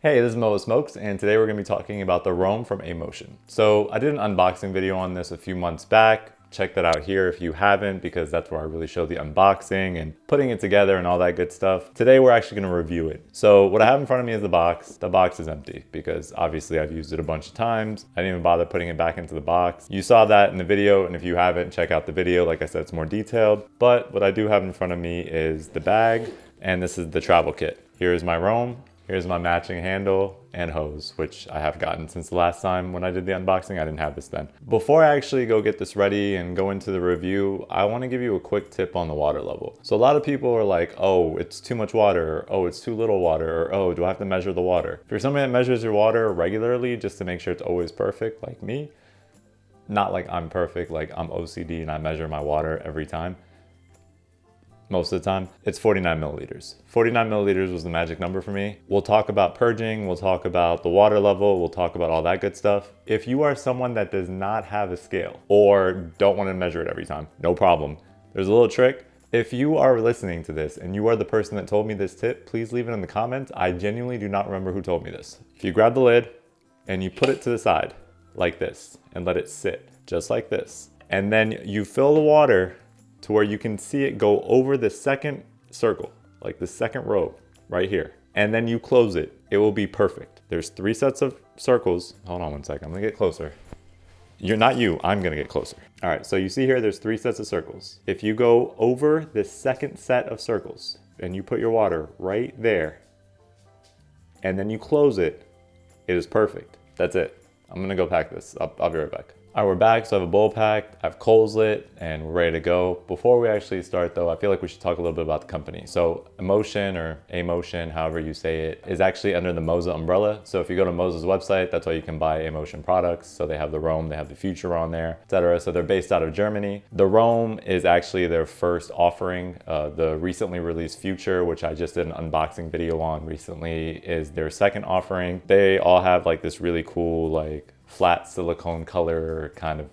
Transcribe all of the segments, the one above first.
Hey, this is Moa Smokes, and today we're going to be talking about the Roam from Amotion. So I did an unboxing video on this a few months back. Check that out here if you haven't, because that's where I really show the unboxing and putting it together and all that good stuff. Today we're actually going to review it. So what I have in front of me is the box. The box is empty because obviously I've used it a bunch of times. I didn't even bother putting it back into the box. You saw that in the video, and if you haven't, check out the video. Like I said, it's more detailed. But what I do have in front of me is the bag, and this is the travel kit. Here is my Roam. Here's my matching handle and hose, which I have gotten since the last time when I did the unboxing. I didn't have this then. Before I actually go get this ready and go into the review, I want to give you a quick tip on the water level. So a lot of people are like, oh, it's too much water, or oh, it's too little water, or oh, do I have to measure the water? If you're somebody that measures your water regularly just to make sure it's always perfect, like me, not like I'm perfect, like I'm OCD and I measure my water every time. Most of the time, it's 49 milliliters. 49 milliliters was the magic number for me. We'll talk about purging, we'll talk about the water level, we'll talk about all that good stuff. If you are someone that does not have a scale or don't want to measure it every time, no problem. There's a little trick. If you are listening to this and you are the person that told me this tip, please leave it in the comments. I genuinely do not remember who told me this. If you grab the lid and you put it to the side like this and let it sit just like this, and then you fill the water to where you can see it go over the second circle, like the second row right here. And then you close it, it will be perfect. There's 3 sets of circles. Hold on one second, I'm gonna get closer. I'm gonna get closer. All right, so you see here, there's 3 sets of circles. If you go over the second set of circles and you put your water right there and then you close it, it is perfect. That's it. I'm gonna go pack this. I'll be right back. All right, we're back. So I have a bowl packed, I have coals lit, and we're ready to go. Before we actually start though, I feel like we should talk a little bit about the company. So Amotion, or Amotion, however you say it, is actually under the Moze umbrella. So if you go to Moze's website, that's why you can buy Amotion products. So they have the Roam, they have the Future on there, etc. So they're based out of Germany. The Roam is actually their first offering. The recently released Future, which I just did an unboxing video on recently, is their second offering. They all have like this really cool, like flat silicone color kind of.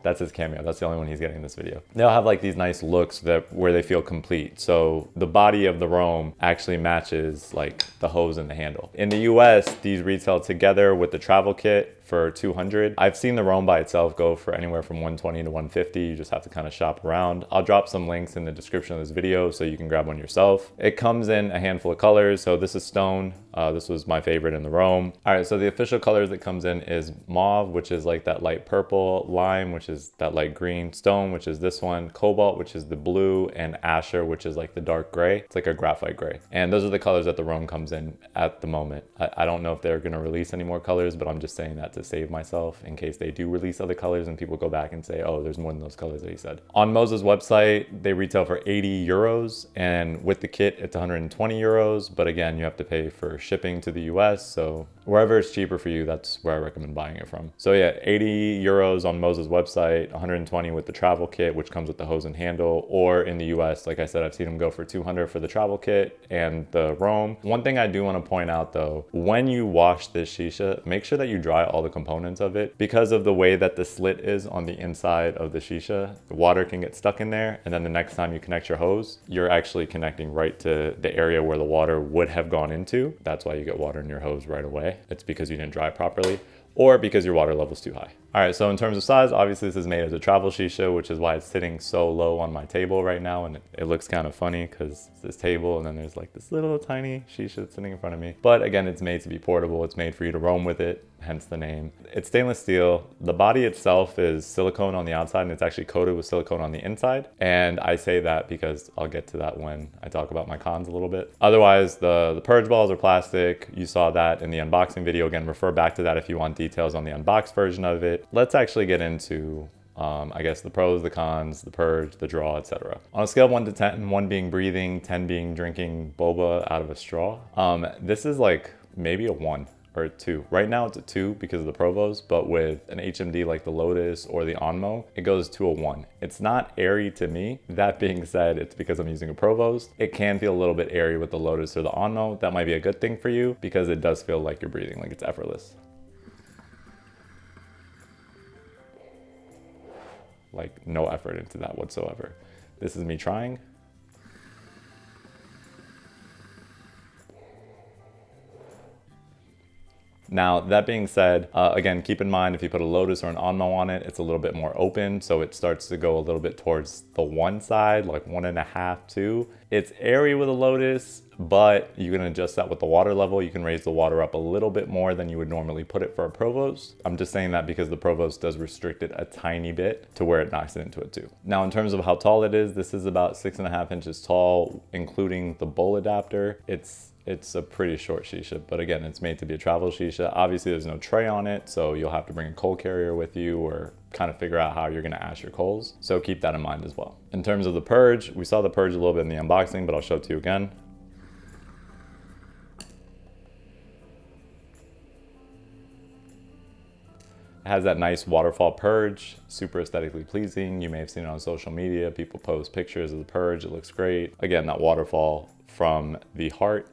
That's his cameo. That's the only one he's getting in this video. They'll have like these nice looks where they feel complete. So the body of the Roam actually matches like the hose and the handle. In the US, these retail together with the travel kit for $200. I've seen the Roam by itself go for anywhere from $120 to $150. You just have to kind of shop around. I'll drop some links in the description of this video so you can grab one yourself. It comes in a handful of colors. So this is Stone. This was my favorite in the Roam. All right, so the official colors that comes in is Mauve, which is like that light purple, Lime, which is that light green, Stone, which is this one, Cobalt, which is the blue, and Asher, which is like the dark gray. It's like a graphite gray. And those are the colors that the Roam comes in at the moment. I don't know if they're gonna release any more colors, but I'm just saying that to save myself in case they do release other colors and people go back and say, oh, there's more than those colors that he said. On Moze's website, they retail for 80 euros, and with the kit, it's 120 euros. But again, you have to pay for shipping to the US. So wherever it's cheaper for you, that's where I recommend buying it from. So yeah, 80 euros on Moze's website, 120 with the travel kit, which comes with the hose and handle, or in the US, like I said, I've seen them go for 200 for the travel kit and the Roam. One thing I do want to point out though, when you wash this Shisha, make sure that you dry all the components of it. Because of the way that the slit is on the inside of the Shisha, the water can get stuck in there, and then the next time you connect your hose, you're actually connecting right to the area where the water would have gone into. That's why you get water in your hose right away. It's because you didn't dry properly, or because your water level is too high. All right, so in terms of size, obviously this is made as a travel Shisha, which is why it's sitting so low on my table right now, and it looks kind of funny because it's this table and then there's like this little tiny Shisha sitting in front of me. But again, it's made to be portable. It's made for you to roam with it, hence the name. It's stainless steel. The body itself is silicone on the outside, and it's actually coated with silicone on the inside. And I say that because I'll get to that when I talk about my cons a little bit. Otherwise, the purge balls are plastic. You saw that in the unboxing video. Again, refer back to that if you want details on the unboxed version of it. Let's actually get into I guess the pros, the cons, the purge, the draw, etc. On a scale of 1 to 10, 1 being breathing, 10 being drinking boba out of a straw, this is like maybe a 1 or a 2. Right now it's a 2 because of the Provost, but with an HMD like the Lotus or the Onmo, it goes to a 1. It's not airy to me. That being said, it's because I'm using a Provost. It can feel a little bit airy with the Lotus or the Onmo. That might be a good thing for you because it does feel like you're breathing, like it's effortless. Like no effort into that whatsoever. This is me trying. Now, that being said, again, keep in mind if you put a Lotus or an Onmo on it, it's a little bit more open, so it starts to go a little bit towards the one side, like 1.5, 2. It's airy with a Lotus, but you can adjust that with the water level. You can raise the water up a little bit more than you would normally put it for a Provost. I'm just saying that because the Provost does restrict it a tiny bit to where it knocks it into it too. Now, in terms of how tall it is, this is about 6.5 inches tall, including the bowl adapter. It's a pretty short Shisha, but again, it's made to be a travel Shisha. Obviously, there's no tray on it, so you'll have to bring a coal carrier with you or kind of figure out how you're gonna ash your coals. So keep that in mind as well. In terms of the Purge, we saw the Purge a little bit in the unboxing, but I'll show it to you again. It has that nice waterfall Purge, super aesthetically pleasing. You may have seen it on social media. People post pictures of the Purge, it looks great. Again, that waterfall from the heart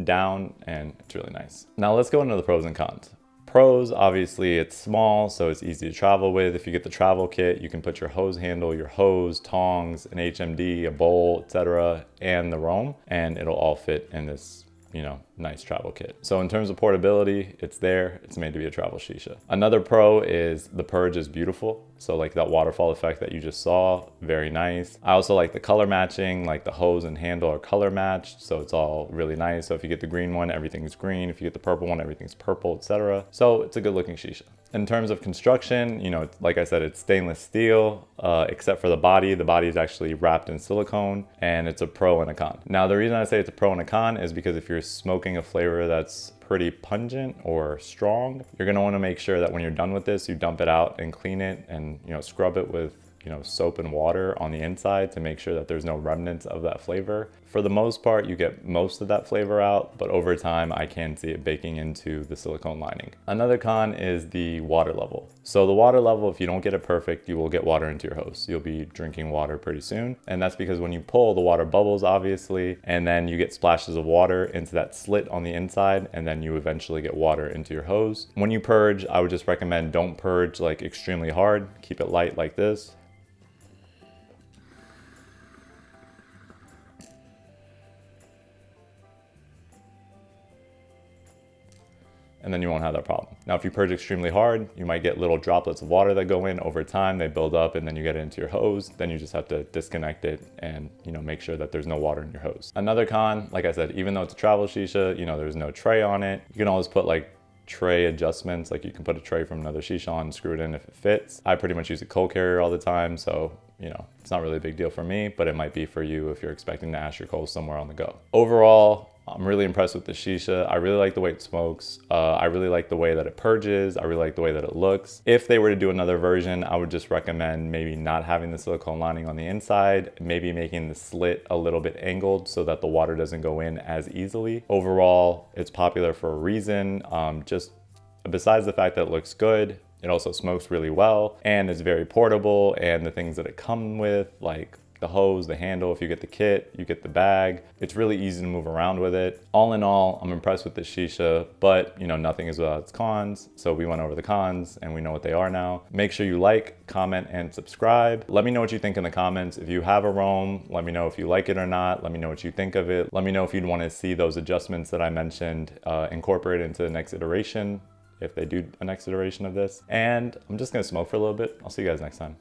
down, and it's really nice. Now let's go into the pros and cons. Pros, obviously it's small, so it's easy to travel with. If you get the travel kit, you can put your hose handle, your hose, tongs, an HMD, a bowl, etc., and the Roam, and it'll all fit in this, you know, nice travel kit. So in terms of portability, it's there. It's made to be a travel Shisha. Another pro is the Purge is beautiful. So like that waterfall effect that you just saw, very nice. I also like the color matching, like the hose and handle are color matched. So it's all really nice. So if you get the green one, everything's green. If you get the purple one, everything's purple, etc. So it's a good looking Shisha. In terms of construction, you know, like I said, it's stainless steel, except for the body. The body is actually wrapped in silicone, and it's a pro and a con. Now, the reason I say it's a pro and a con is because if you're smoking a flavor that's pretty pungent or strong, you're gonna wanna make sure that when you're done with this, you dump it out and clean it and, you know, scrub it with, you know, soap and water on the inside to make sure that there's no remnants of that flavor. For the most part, you get most of that flavor out, but over time, I can see it baking into the silicone lining. Another con is the water level. So the water level, if you don't get it perfect, you will get water into your hose. You'll be drinking water pretty soon. And that's because when you pull, the water bubbles, obviously, and then you get splashes of water into that slit on the inside, and then you eventually get water into your hose. When you purge, I would just recommend don't purge like extremely hard. Keep it light like this. And then you won't have that problem. Now, if you purge extremely hard, you might get little droplets of water that go in over time, they build up, and then you get it into your hose. Then you just have to disconnect it and, you know, make sure that there's no water in your hose. Another con, like I said, even though it's a travel Shisha, you know, there's no tray on it. You can always put like tray adjustments, like you can put a tray from another Shisha on and screw it in if it fits. I pretty much use a coal carrier all the time, so you know, it's not really a big deal for me, but it might be for you if you're expecting to ash your coals somewhere on the go. Overall, I'm really impressed with the Shisha. I really like the way it smokes. I really like the way that it purges. I really like the way that it looks. If they were to do another version, I would just recommend maybe not having the silicone lining on the inside, maybe making the slit a little bit angled so that the water doesn't go in as easily. Overall, it's popular for a reason. Just besides the fact that it looks good, it also smokes really well and it's very portable, and the things that it comes with, like the hose, the handle, if you get the kit, you get the bag. It's really easy to move around with it. All in all, I'm impressed with this Shisha, but you know, nothing is without its cons. So we went over the cons and we know what they are now. Make sure you like, comment, and subscribe. Let me know what you think in the comments. If you have a Roam, let me know if you like it or not. Let me know what you think of it. Let me know if you'd want to see those adjustments that I mentioned incorporated into the next iteration, if they do a next iteration of this. And I'm just gonna smoke for a little bit. I'll see you guys next time.